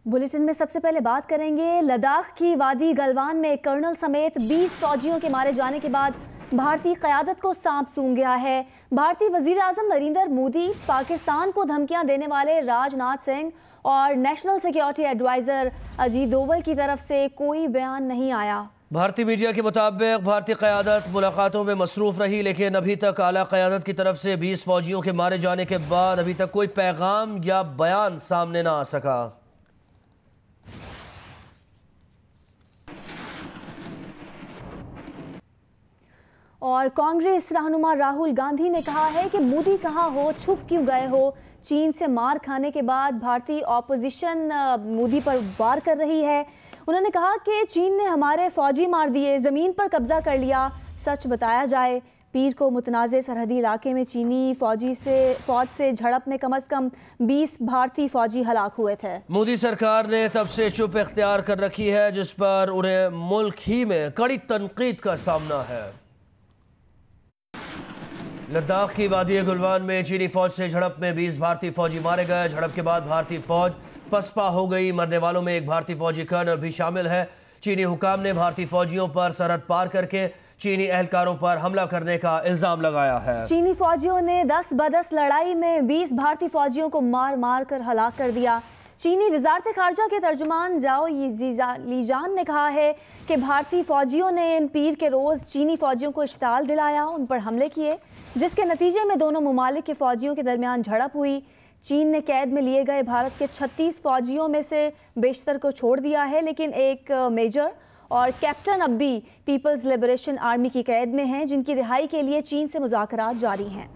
Bulletin में सबसे पहले बात करेंगे लद्दाख की वादी गलवान में कर्नल समेत 20 फौजियों के मारे जाने के बाद भारतीय क़यादत को सांप सूंघ गया है। भारतीय वज़ीर आज़म नरेंद्र मोदी, पाकिस्तान को धमकियां देने वाले राजनाथ सिंह और national security adviser Ajit Doval की तरफ से कोई बयान नहीं आया। भारतीय मीडिया के मुताबिक भारतीय क़यादत मुलाकातों में मसरूफ़ रही, लेकिन अभी तक आला क़यादत की तरफ से 20 फौजियों के मारे जाने के बाद अभी तक कोई पैगाम या बयान सामने ना आ सका। और कांग्रेस रहनुमा राहुल गांधी ने कहा है कि मोदी कहाँ हो, छुप क्यों गए हो। चीन से मार खाने के बाद भारतीय ऑपोजिशन मोदी पर वार कर रही है। उन्होंने कहा कि चीन ने हमारे फौजी मार दिए, ज़मीन पर कब्जा कर लिया। सच बताया जाए, पीर को मुतनाज़े सरहदी इलाके में चीनी फौज से झड़प में कम से कम 20 भारतीय फौजी हलाक हुए थे। मोदी सरकार ने तब से चुप इख्तियार कर रखी है, जिस पर उन्हें मुल्क ही में कड़ी तनकीद का सामना है। लद्दाख की वादी गुलवान में चीनी फौज से झड़प में 20 भारतीय फौजी मारे गए। झड़प के बाद भारतीय फौज पसपा हो गई। मरने वालों में एक भारतीय फौजी कर्नल भी शामिल है। चीनी हुकाम ने भारतीय फौजियों पर सरहद पार करके चीनी एहलकारों पर हमला करने का इल्जाम लगाया है। चीनी फौजियों ने 10 ब-10 लड़ाई में 20 भारतीय फौजियों को मार मार कर हलाक कर दिया। चीनी वजारत खारजा के तर्जुमान जाओ लीजान ने कहा है कि भारतीय फौजियों ने इन पीर के रोज़ चीनी फौजियों को इश्ताल दिलाया, उन पर हमले किए, जिसके नतीजे में दोनों ममालिक के फौजियों के दरमियान झड़प हुई। चीन ने कैद में लिए गए भारत के 36 फौजियों में से बेशतर को छोड़ दिया है, लेकिन एक मेजर और कैप्टन अब भी पीपल्स लिबरेशन आर्मी की कैद में हैं, जिनकी रिहाई के लिए चीन से मुज़ाकरात जारी हैं।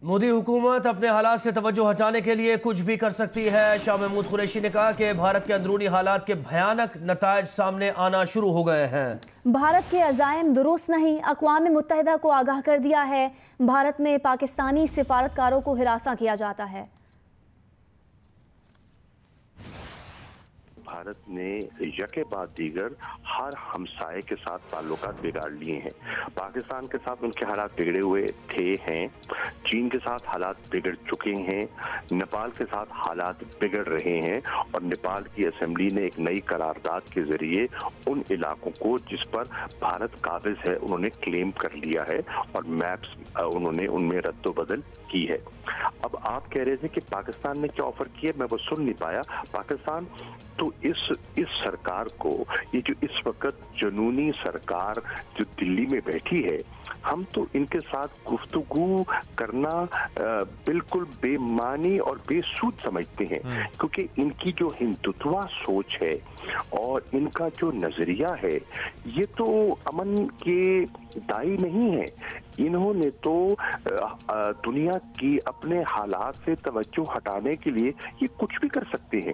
मोदी हुकूमत अपने हालात से तवज्जो हटाने के लिए कुछ भी कर सकती है। शाह महमूद कुरैशी ने कहा कि भारत के अंदरूनी हालात के भयानक नतायज सामने आना शुरू हो गए हैं। भारत के अज़ाइम दुरुस्त नहीं, अक़वाम मुत्तहिदा को आगाह कर दिया है। भारत में पाकिस्तानी सिफारतकारों को हिरासा किया जाता है। भारत ने यके बाद दीगर हर हमसाये के साथ ताल्लुकात बिगाड़ लिए हैं। पाकिस्तान के साथ उनके हालात बिगड़े हुए हैं, चीन के साथ हालात बिगड़ चुके हैं, नेपाल के साथ हालात बिगड़ रहे हैं, और नेपाल की असेंबली ने एक नई करारदाद के जरिए उन इलाकों को जिस पर भारत काबिज है उन्होंने क्लेम कर लिया है, और मैप्स उन्होंने उनमें रद्दोबदल की है। अब आप कह रहे थे कि पाकिस्तान ने क्या ऑफर किया, मैं वो सुन नहीं पाया। पाकिस्तान तो इस सरकार को, ये जो इस वक्त जनूनी सरकार जो दिल्ली में बैठी है, हम तो इनके साथ गुफ्तगू करना बिल्कुल बेमानी और बेसूद समझते हैं, क्योंकि इनकी जो हिंदुत्वा सोच है और इनका जो नजरिया है, ये तो अमन के दाई नहीं है। इन्होंने तो दुनिया की अपने हालात से तवज्जो हटाने के लिए ये कुछ भी कर सकते हैं।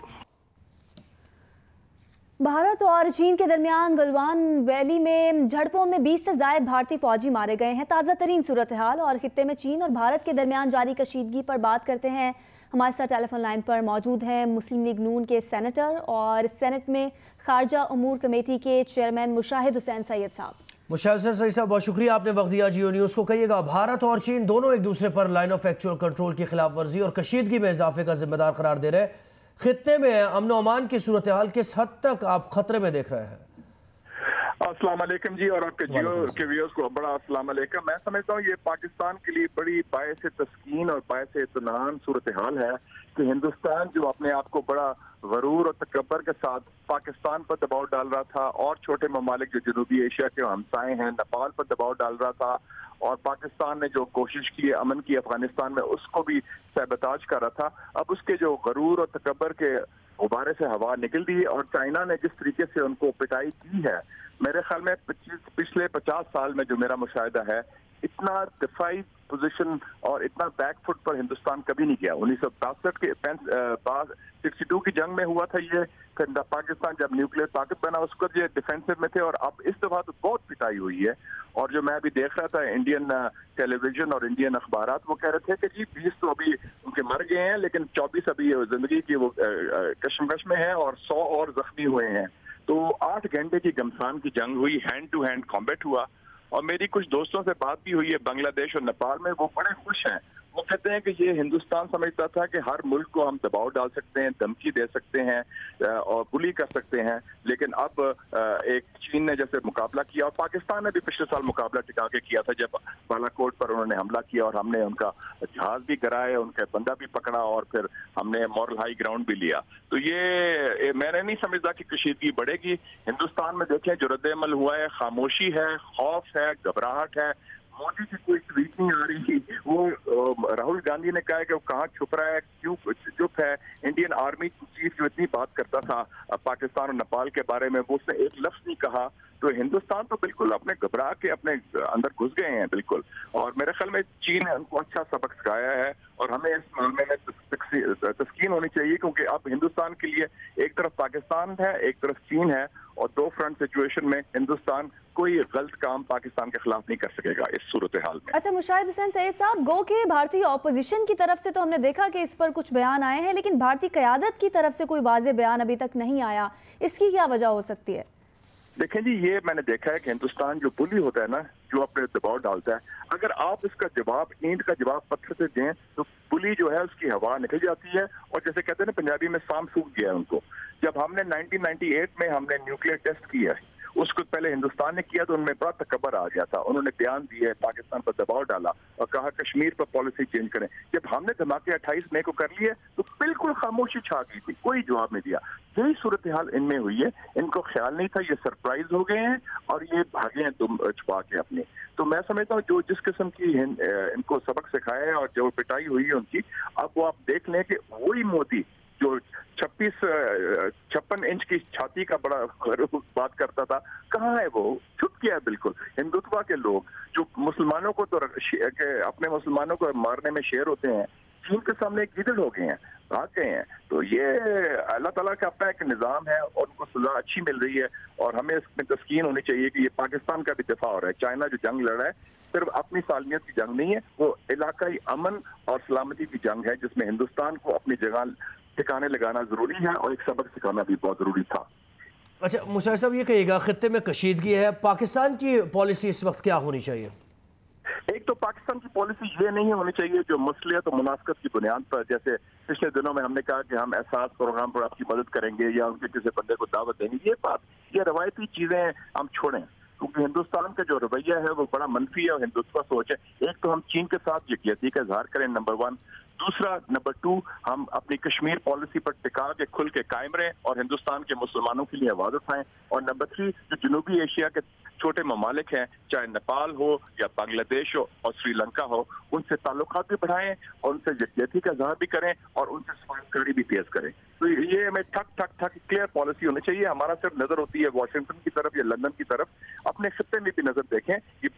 भारत और चीन के दरमियान गलवान वैली में झड़पों में 20 से ज़ायद भारतीय फौजी मारे गए हैं। ताज़ा तरीन सूरत हाल और खित्ते में चीन और भारत के दरमियान जारी कशीदगी पर बात करते हैं। हमारे साथ टेलीफोन लाइन पर मौजूद हैं मुस्लिम लीग नून के सेनेटर और सेनेट में खारजा उमूर कमेटी के चेयरमैन मुशाहिद हुसैन सैयद साहब। मुशाहिद हुसैन सैयद साहब, बहुत शुक्रिया आपने वक्त दिया जियो न्यूज़ को। कहिएगा, भारत और चीन दोनों एक दूसरे पर लाइन ऑफ एक्चुअल कंट्रोल की खिलाफ वर्जी और कशीदगी में इजाफे का जिम्मेदार करार दे रहे हैं। खित्ते में अमन और अमान की सूरत हाल किस हद तक आप खतरे में देख रहे हैं? अस्सलाम वालेकुम जी, और आपके जियो के व्यूअर्स को बड़ा अस्सलाम वालेकुम। मैं समझता हूँ ये पाकिस्तान के लिए बड़ी बायस तस्कीन और बायस इत्मीनान सूरत हाल है कि हिंदुस्तान जो अपने आप को बड़ा गरूर और तकब्बर के साथ पाकिस्तान पर दबाव डाल रहा था, और छोटे ममालिक जो जनूबी एशिया के हमसाए हैं नेपाल पर दबाव डाल रहा था, और पाकिस्तान ने जो कोशिश की है अमन की अफगानिस्तान में, उसको भी सबताज कर रहा था। अब उसके जो गरूर और तकब्बर के गुब्बारे से हवा निकल दी, और चाइना ने जिस तरीके से उनको पिटाई की है, मेरे ख्याल में पिछले 50 साल में जो मेरा मुशाहिदा है, इतना दिफाई पोजीशन और इतना बैकफुट पर हिंदुस्तान कभी नहीं गया। 1962 के 62 की जंग में हुआ था ये, पाकिस्तान जब न्यूक्लियर ताकत बना उसको ये डिफेंसिव में थे, और अब इस दफा तो बहुत पिटाई हुई है। और जो मैं अभी देख रहा था इंडियन टेलीविजन और इंडियन अखबारात, वो कह रहे थे कि जी 20 तो अभी उनके मर गए हैं, लेकिन 24 अभी जिंदगी की वो कशमकश में है, और 100 और जख्मी हुए हैं। तो 8 घंटे की घमसान की जंग हुई, हैंड टू हैंड कॉम्बैट हुआ, और मेरी कुछ दोस्तों से बात भी हुई है बांग्लादेश और नेपाल में, वो बड़े खुश हैं। वो कहते हैं कि ये हिंदुस्तान समझता था कि हर मुल्क को हम दबाव डाल सकते हैं, धमकी दे सकते हैं और बुली कर सकते हैं, लेकिन अब एक चीन ने जैसे मुकाबला किया, और पाकिस्तान ने भी पिछले साल मुकाबला टिका के किया था जब बालाकोट पर उन्होंने हमला किया और हमने उनका जहाज भी गिराया, उनका बंदा भी पकड़ा और फिर हमने मॉरल हाई ग्राउंड भी लिया। तो ये मैंने नहीं समझता कि कशीदगी बढ़ेगी। हिंदुस्तान में देखें जो रद्द-ए-अमल हुआ है, खामोशी है, खौफ है, घबराहट है। मोदी की कोई ट्वीट नहीं आ रही। वो राहुल गांधी ने कहा है कि वो कहाँ छुप रहा है, क्यों चुप है। इंडियन आर्मी चीफ जो इतनी बात करता था पाकिस्तान और नेपाल के बारे में, वो उसने एक लफ्ज नहीं कहा। तो हिंदुस्तान तो बिल्कुल अपने घबरा के अपने अंदर घुस गए हैं बिल्कुल। और मेरे ख्याल में चीन ने उनको अच्छा सबक सिखाया है और हमें इस मामले में तस्कीन होनी चाहिए, क्योंकि अब हिंदुस्तान के लिए एक तरफ पाकिस्तान है, एक तरफ चीन है, और दो फ्रंट सिचुएशन में हिंदुस्तान कोई गलत काम पाकिस्तान के खिलाफ नहीं कर सकेगा इस सूरत हाल में। अच्छा मुशाहिद हुसैन सईद साहब, गो के भारतीय ऑपोजिशन की तरफ से तो हमने देखा कि इस पर कुछ बयान आए हैं, लेकिन भारतीय क़यादत की तरफ से कोई वाज़ेह बयान अभी तक नहीं आया, इसकी क्या वजह हो सकती है? देखें जी, ये मैंने देखा है कि हिंदुस्तान जो बुली होता है ना, जो अपने दबाव डालता है, अगर आप इसका जवाब ईंट का जवाब पत्थर से दें तो बुली जो है उसकी हवा निकल जाती है, और जैसे कहते हैं ना पंजाबी में, सांप सूख गया उनको। जब हमने 1998 में हमने न्यूक्लियर टेस्ट किया है, उसको पहले हिंदुस्तान ने किया तो उनमें बड़ा तकबर आ गया था। उन्होंने बयान दिए, पाकिस्तान पर दबाव डाला और कहा कश्मीर पर पॉलिसी चेंज करें। जब हमने धमाके 28 मई को कर लिए तो बिल्कुल खामोशी छा गई थी, कोई जवाब नहीं दिया। यही सूरत हाल इनमें हुई है। इनको ख्याल नहीं था, ये सरप्राइज हो गए हैं और ये भागे हैं तुम छुपा के अपने। तो मैं समझता हूँ जो जिस किस्म की इनको सबक सिखाया है और जो पिटाई हुई है उनकी, अब वो आप देख लें कि वही मोदी जो 56 इंच की छाती का बड़ा बात करता था, कहाँ है वो? छुप गया है बिल्कुल। हिंदुत्व के लोग जो मुसलमानों को तो अपने मुसलमानों को मारने में शेर होते हैं, चीन के सामने गिदड़ हो गए हैं, भाग गए हैं। तो ये अल्लाह ताला का अपना एक निज़ाम है और उनको सजा अच्छी मिल रही है, और हमें इसमें तस्कीन होनी चाहिए कि ये पाकिस्तान का भी दिफा हो रहा है। चाइना जो जंग लड़ रहा है सिर्फ अपनी सालमियत की जंग नहीं है, वो इलाकाई अमन और सलामती की जंग है, जिसमें हिंदुस्तान को अपनी जगह ठिकाने लगाना जरूरी है और एक सबक सिखाना भी बहुत जरूरी था। अच्छा मुशाहिद साहब, ये कहिएगा खित्ते में कशीदगी है, पाकिस्तान की पॉलिसी इस वक्त क्या होनी चाहिए? एक तो पाकिस्तान की पॉलिसी ये नहीं होनी चाहिए जो मसलियत और मुनासकत की बुनियाद पर, जैसे पिछले दिनों में हमने कहा कि हम एहसास प्रोग्राम पर आपकी मदद करेंगे या उनके किसी बंदे को दावत देंगे, ये रवायती चीजें हम छोड़ें, क्योंकि हिंदुस्तान का जो रवैया है वो बड़ा मनफी है और हिंदुत्व सोच है। एक तो हम चीन के साथ यकजहती का इजहार करें, नंबर 1। दूसरा, नंबर 2, हम अपनी कश्मीर पॉलिसी पर टिका के खुल के कायम रहें और हिंदुस्तान के मुसलमानों के लिए आवाज उठाएं। और नंबर 3, जो जनूबी एशिया के छोटे ममालिक हैं, चाहे नेपाल हो या बांग्लादेश हो और श्रीलंका हो, उनसे ताल्लुकात भी बढ़ाएं और उनसे यकजहती का इजहार भी करें और उनसे सफारतकारी भी पेश करें। तो ये हमें ठक क्लियर पॉलिसी होनी चाहिए। हमारा सिर्फ नजर होती है वाशिंगटन की तरफ या लंदन की तरफ, अपने खित्ते में भी नजर देखें। ये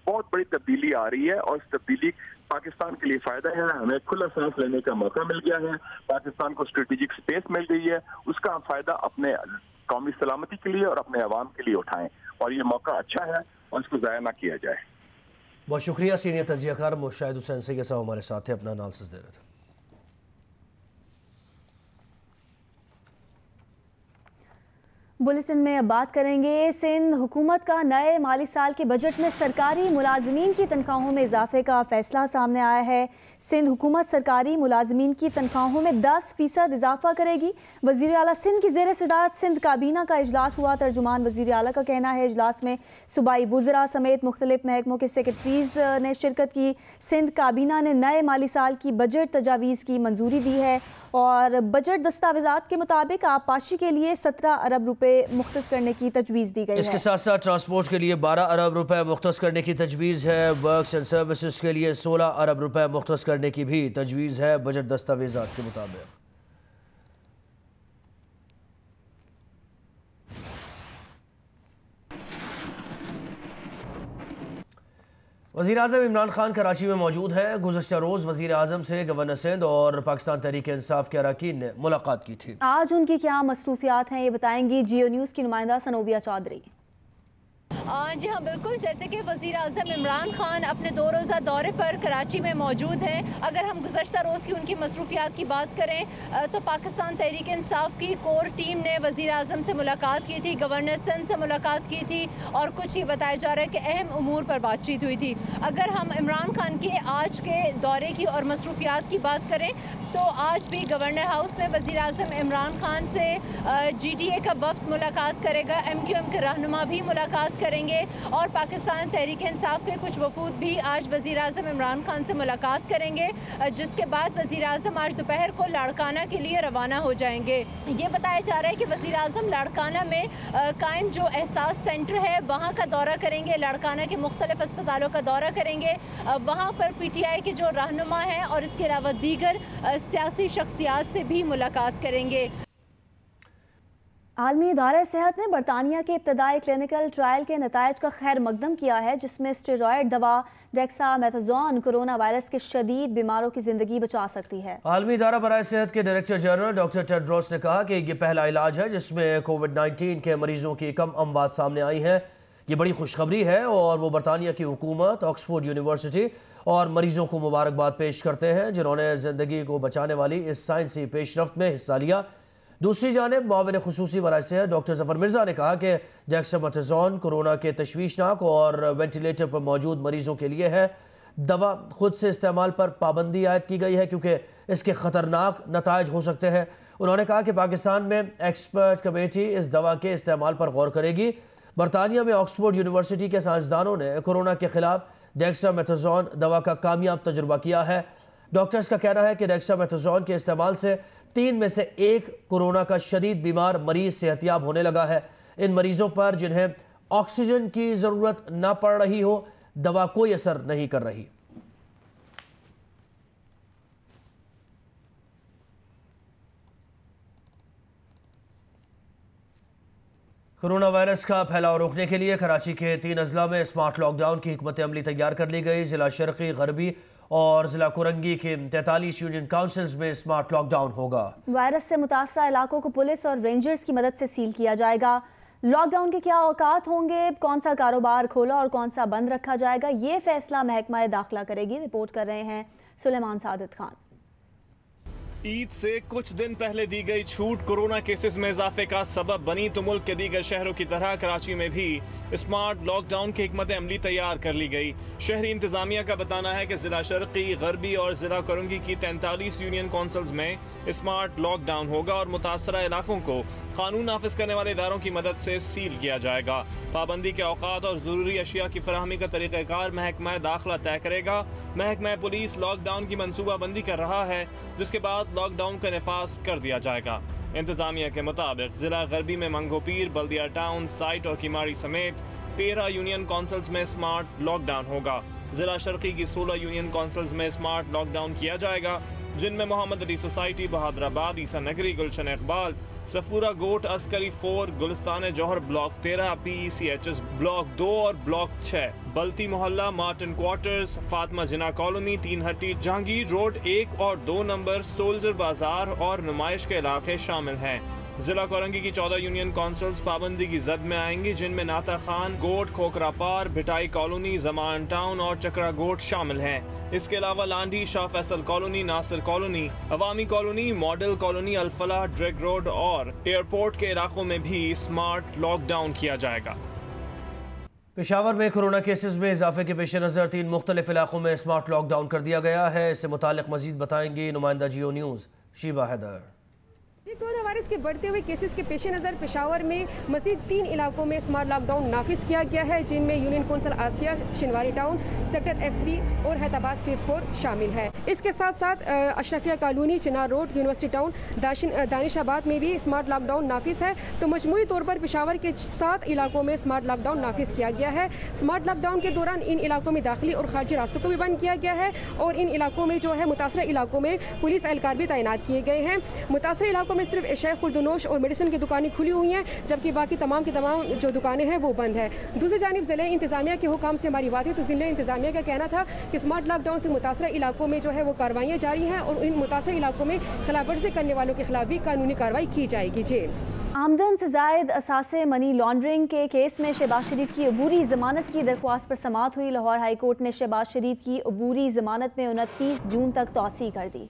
बहुत बड़ी तब्दीली आ रही है और इस तब्दीली पाकिस्तान के लिए फायदा है। हमें खुला सांस लेने का मौका मिल गया है, पाकिस्तान को स्ट्रेटेजिक स्पेस मिल गई है, उसका हम फायदा अपने कौमी सलामती के लिए और अपने अवाम के लिए उठाएं, और ये मौका अच्छा है और इसको ज़ाया ना किया जाए। बहुत शुक्रिया। सीनियर तजियाकार मुशाहिद हुसैन सईद साहब हमारे साथ थे, अपना एनालिसिस दे रहे थे। बुलेटिन में अब बात करेंगे सिंध हुकूमत का नए माली साल के बजट में सरकारी मुलाजमीन की तनख्वाहों में इजाफे का फैसला सामने आया है। सिंध हुकूमत सरकारी मुलाजमीन की तनख्वाहों में 10% इजाफा करेगी। वज़ीर आला सिंध की ज़ेर सदारत सिंध काबीना का इजलास हुआ। तर्जुमान वज़ीर आला का कहना है इजलास में सूबाई वुज़रा समेत मुख्तलिफ महकमों के सेक्रेटरीज ने शिरकत की। सिंध काबीना ने नए माली साल की बजट तजावीज़ की मंजूरी दी है और बजट दस्तावेज़ात के मुताबिक आबपाशी के लिए 17 अरब रुपए मुख्तस करने की तजवीज़ दी गई है। इसके साथ साथ ट्रांसपोर्ट के लिए 12 अरब रुपए मुख्तस करने की तजवीज़ है। वर्क्स एंड सर्विसेज के लिए 16 अरब रुपए मुख्तस करने की भी तजवीज़ है बजट दस्तावेज़ात के मुताबिक। वज़ीर आज़म इमरान खान कराची में मौजूद है। गुज़श्ता रोज़ वज़ीर आज़म से गवर्नर सिंध और पाकिस्तान तहरीक इंसाफ के अरकान ने मुलाकात की थी। आज उनकी क्या मसरूफियात हैं ये बताएंगी जियो न्यूज़ की नुमाइंदा सनोविया चौधरी। جی ہاں بالکل، جیسے کہ وزیر اعظم عمران خان اپنے 2 روزہ دورے پر کراچی میں موجود ہیں. اگر ہم گزشتہ روز کی ان کی مصروفیات کی بات کریں تو پاکستان تحریک انصاف کی کور ٹیم نے وزیر اعظم سے ملاقات کی تھی، گورنر سندھ سے ملاقات کی تھی اور کچھ یہ بتایا جا رہا ہے کہ اہم امور پر بات چیت ہوئی تھی. اگر ہم عمران خان کے آج کے دورے کی اور مصروفیات کی بات کریں تو آج بھی گورنر ہاؤس میں وزیر اعظم عمران خان سے جی ٹی اے کا وفد ملاقات کرے گا، ایم کیو ایم کے رہنما بھی ملاقات کریں گے اور پاکستان تحریک انصاف کے کچھ وفود بھی آج وزیر اعظم عمران خان سے ملاقات کریں گے، جس کے بعد وزیر اعظم آج دوپہر کو لاڑکانہ کے لیے روانہ ہو جائیں گے. یہ بتایا جا رہا ہے کہ وزیر اعظم لاڑکانہ میں قائم جو احساس سینٹر ہے وہاں کا دورہ کریں گے، لاڑکانہ کے مختلف اسپتالوں کا دورہ کریں گے، وہاں پر پی ٹی آئی کے جو رہنما ہیں اور اس کے علاوہ دیگر سیاسی شخصیات سے بھی ملاقات کریں گے. عالمی ادارہ صحت نے برطانیہ کے ابتدائی کلینکل ٹرائل کے نتائج کا خیر مقدم کیا ہے، جس میں اسٹیرائڈ دوا ڈیکسا میتھازون کورونا وائرس کے شدید بیماروں کی زندگی بچا سکتی ہے. عالمی ادارہ برائے صحت کے ڈائریکٹر جنرل ڈاکٹر ٹیڈروس نے کہا کہ یہ پہلا علاج ہے جس میں کووڈ-19 کے مریضوں کی کم اموات سامنے آئی ہیں. یہ بڑی خوشخبری ہے اور وہ برطانیہ کی حکومت، آکسفورڈ یونیورسٹی اور مریضوں کو مبارکباد پیش کرتے ہیں جنہوں نے زندگی کو بچانے والی اس سائنسی پیش رفت میں حصہ لیا. دوسری جانب معاون خصوصی برائے صحت ڈاکٹر ظفر مرزا نے کہا کہ ڈیکسامیتھازون کورونا کے تشویشناک اور وینٹیلیٹر پر موجود مریضوں کے لیے ہے. دوا خود سے استعمال پر پابندی عائد کی گئی ہے کیونکہ اس کے خطرناک نتائج ہو سکتے ہیں. انہوں نے کہا کہ پاکستان میں ایکسپرٹ کمیٹی اس دوا کے استعمال پر غور کرے گی. برطانیہ میں آکسفورڈ یونیورسٹی کے سائنسدانوں نے کورونا کے خلاف ڈیکسامیتھازون دوا کا کامیاب تجربہ کیا ہے. ڈاکٹرز کا کہنا ہے کہ ڈیکسامیتھازون کے استعمال سے 3 میں سے 1 کورونا کا شدید بیمار مریض صحتیاب ہونے لگا ہے. ان مریضوں پر جنہیں آکسیجن کی ضرورت نہ پڑ رہی ہو دوا کوئی اثر نہیں کر رہی. کورونا وائرس کا پھیلاؤ روکنے کے لیے کراچی کے 3 اضلاع میں اسمارٹ لاک ڈاؤن کی حکمت عملی تیار کر لی گئی. ضلع شرقی، غربی اور ضلع کرنگی کے 43 یونین کاؤنسلز میں اسمارٹ لاک ڈاؤن ہوگا. وائرس سے متاثرہ علاقوں کو پولیس اور رینجرز کی مدد سے سیل کیا جائے گا. لاک ڈاؤن کے کیا اوقات ہوں گے، کون سا کاروبار کھولا اور کون سا بند رکھا جائے گا، یہ فیصلہ محکمہ داخلہ کرے گی. رپورٹ کر رہے ہیں سلیمان سعادت خان. عید سے کچھ دن پہلے دی گئی چھوٹ کورونا کیسز میں اضافے کا سبب بنی تو ملک کے دیگر شہروں کی طرح کراچی میں بھی اسمارٹ لاک ڈاؤن کی حکمت عملی تیار کر لی گئی. شہری انتظامیہ کا بتانا ہے کہ ضلع شرقی، غربی اور ضلع کرنگی کی 43 یونین کونسلز میں اسمارٹ لاک ڈاؤن ہوگا اور متاثرہ علاقوں کو قانون نافذ کرنے والے اداروں کی مدد سے سیل کیا جائے گا. پابندی کے اوقات اور ضروری اشیاء کی فراہمی کا طریقہ کار محکمہ داخلہ طے کرے گا. محکمہ پولیس لاک ڈاؤن کی منصوبہ بندی کر رہا ہے جس کے بعد لاک ڈاؤن کا نفاذ کر دیا جائے گا. انتظامیہ کے مطابق ضلع غربی میں منگو پیر، بلدیہ ٹاؤن، سائٹ اور کیماڑی سمیت 13 یونین کونسلز میں اسمارٹ لاک ڈاؤن ہوگا. ضلع شرقی کی 16 یونین کونسلز میں اسمارٹ لاک ڈاؤن کیا جائے گا جن میں محمد علی سوسائٹی، بہادر آباد، عیسیٰ نگری، گلشن اقبال، صفورہ گوٹ، عسکری 4، گلستان جوہر بلاک 13، پی ای سی ایچ ایس بلاک 2 اور بلاک 6، بلتی محلہ، مارٹن کوارٹرز، فاطمہ جناح کالونی، 3 ہٹی، جہانگیر روڈ 1 اور 2 نمبر، سولجر بازار اور نمائش کے علاقے شامل ہیں. ضلع کورنگی کی 14 یونین کونسلز پابندی کی زد میں آئیں گی جن میں ناتا خان گوٹ، کھوکرا پار، بھٹائی کالونی، زمان ٹاؤن اور چکرا گوٹ شامل ہیں. اس کے علاوہ لانڈھی، شاہ فیصل کالونی، ناصر کالونی، عوامی کالونی، ماڈل کالونی، الفلاح، ڈریگ روڈ اور ایئرپورٹ کے علاقوں میں بھی اسمارٹ لاک ڈاؤن کیا جائے گا. پشاور میں کورونا کیسز میں اضافے کے پیش نظر 3 مختلف علاقوں میں اسمارٹ لاک ڈاؤن کر دیا گیا ہے. اس سے متعلق مزید بتائیں گی نمائندہ جیو نیوز شیبہ حیدر. کورونا وائرس کے بڑھتے ہوئے کیسز کے پیش نظر پشاور میں مزید 3 علاقوں میں اسمارٹ لاک ڈاؤن نافذ کیا گیا ہے جن میں union council Asiya, Shinwari town, sector F3 اور حیدرآباد فیز 4 شامل ہے. اس کے ساتھ ساتھ اشرفیہ کالونی، چنار روڈ، یونیورسٹی ٹاؤن، دانش آباد میں بھی اسمارٹ لاک ڈاؤن نافذ ہے. تو مجموعی طور پر پشاور کے 7 علاقوں میں اسمارٹ لاک ڈاؤن نافذ کیا گیا ہے. اسمارٹ لاک ڈاؤن کے دوران ان علاقوں میں داخلی اور خارجی راستوں کو بھی بند کیا گیا ہے اور ان علاقوں میں جو ہے متاثرہ علاقوں میں پولیس اہلکار بھی تعینات کیے گئے ہیں. متاثرہ علاقوں میں में सिर्फ एशिया खुर्दनोश और मेडिसिन की दुकानें खुली हुई हैं, जबकि बाकी तमाम की तमाम जो दुकानें हैं वो बंद है। दूसरी जानिब ज़िले इंतज़ामिया के हुकाम से हमारी बात हुई तो ज़िले इंतज़ामिया का कहना था कि स्मार्ट लॉकडाउन से मुतासरा इलाकों में जो है वो कार्रवाइयाँ जारी हैं और इन मुतासरा इलाकों में खिलाफवर्जी करने वालों के खिलाफ भी कानूनी कार्रवाई की जाएगी। जी, आमदन से जायद असासे मनी लॉन्ड्रिंग के केस में शहबाज शरीफ की अबूरी जमानत की दरख्वास्त पर समाअत हुई। लाहौर हाई कोर्ट ने शहबाज शरीफ की अबूरी जमानत में 29 जून तक तौसीह कर दी।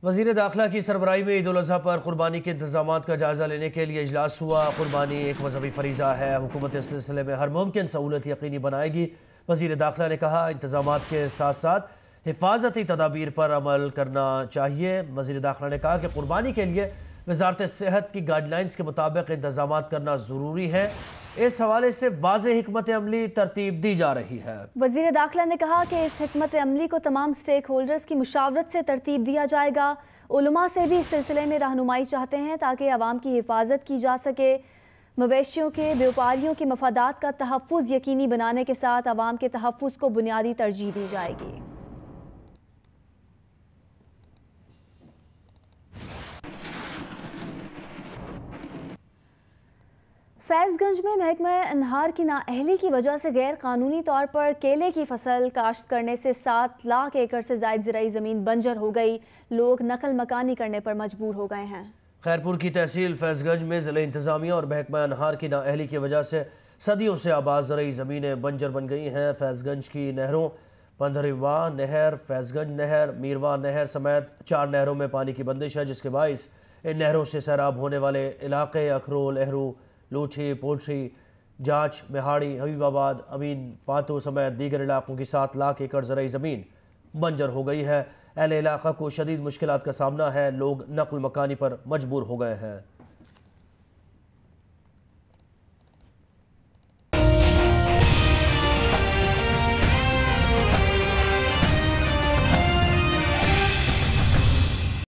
वज़ीर दाखिला की सरबराही में ईद उल अज़हा पर कुर्बानी के इंतजामात का जायज़ा लेने के लिए इजलास हुआ। कुर्बानी एक मजहबी फरीज़ा है, हुकूमत इस सिलसिले में हर मुमकिन सहूलत यकीनी बनाएगी। वज़ीर दाखिला ने कहा इंतजामात के साथ साथ हिफाजती तदाबीर पर अमल करना चाहिए। वज़ीर दाखिला ने कहा कि कुर्बानी के लिए वज़ारत सेहत की गाइडलाइंस के मुताबिक इंतजामात करना ज़रूरी है। इस हवाले से वाज़ेह हिकमत अमली तरतीब दी जा रही है। वज़ीर दाखिला ने कहा कि इस हिकमत अमली को तमाम स्टेक होल्डर्स की मुशावरत से तरतीब दिया जाएगा। उलमा से भी इस सिलसिले में रहनुमाई चाहते हैं ताकि आवाम की हिफाजत की जा सके। मवेशियों के व्यापारियों के मफादात का तहफ़्फ़ुज़ यकीनी बनाने के साथ आवाम के तहफ़्फ़ुज़ को बुनियादी तरजीह दी जाएगी। फैज़गंज में महकमा अनहार की नाअहली की वजह से गैर कानूनी तौर पर केले की फसल काश्त करने से 7 लाख एकड़ से ज़ायद ज़राई ज़मीन बंजर हो गई। लोग नकल मकानी करने पर मजबूर हो गए हैं। खैरपुर की तहसील फैज़गंज में ज़िले इंतज़ामिया और महकमा अनहार की नाअहली की वजह से सदियों से आबाद ज़राई ज़मीनें बंजर बन गई हैं। फैज़गंज की नहरों पंधरीवा नहर, फैज़गंज नहर, मीरवा नहर समेत 4 नहरों में पानी की बंदिश है, जिसके बाइस इन नहरों से सैराब होने वाले इलाके अखरोल, अहरू, लूठी, पोल्ट्री, जांच, मेहाड़ी, हबीबाबाद, अमीन पातो समेत दीगर इलाकों की 7 लाख एकड़ ज़राई ज़मीन बंजर हो गई है। अहले इलाका को शदीद मुश्किलात का सामना है। लोग नक़ल मकानी पर मजबूर हो गए हैं।